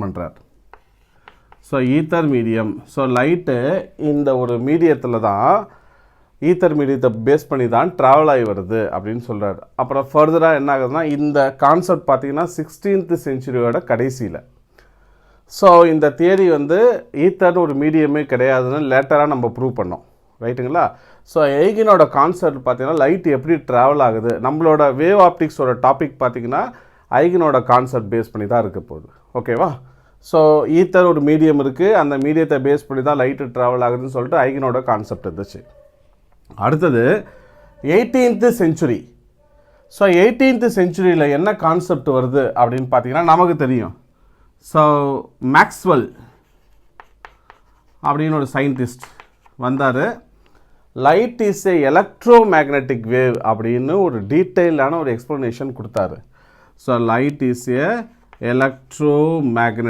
Mention பண்ணுறார். So ether medium. So light இந்த ஒரு மீடியத்தில் தான் ஈத்தர் மீடியத்தை பேஸ் பண்ணி தான் ட்ராவல் ஆகி வருது அப்படின்னு சொல்கிறார். அப்புறம் ஃபர்தராக என்ன ஆகுதுன்னா இந்த கான்செப்ட் பார்த்திங்கன்னா 16th செஞ்சுரியோட கடைசியில். ஸோ இந்த தியரி ஈத்தர் ஒரு மீடியமே கிடையாதுன்னு லேட்டராக நம்ம ப்ரூவ் பண்ணோம், ரைட்டுங்களா? ஸோ எய்கினோட கான்செப்ட் பார்த்திங்கன்னா லைட் எப்படி ட்ராவல் ஆகுது, நம்மளோட வேவ் ஆப்டிக்ஸோட டாபிக் பார்த்திங்கன்னா ஐகனோட கான்செப்ட் பேஸ் பண்ணி தான் இருக்க போகுது, ஓகேவா? ஸோ ஈத்தர் ஒரு மீடியம் இருக்குது, அந்த மீடியத்தை பேஸ் பண்ணி தான் லைட்டு ட்ராவல் ஆகுதுன்னு சொல்லிட்டு ஐகனோட கான்செப்ட் இருந்துச்சு. அடுத்தது 18th செஞ்சுரி. ஸோ 18th செஞ்சுரியில் என்ன கான்செப்ட் வருது அப்படின்னு பார்த்தீங்கன்னா நமக்கு தெரியும். ஸோ மேக்ஸ்வெல் அப்படின்னு ஒரு சயின்டிஸ்ட் வந்தார். Light is a electro magnetic wave அப்படின்னு ஒரு டீட்டெயிலான ஒரு எக்ஸ்ப்ளனேஷன் கொடுத்தாரு. So light is a electro magnetic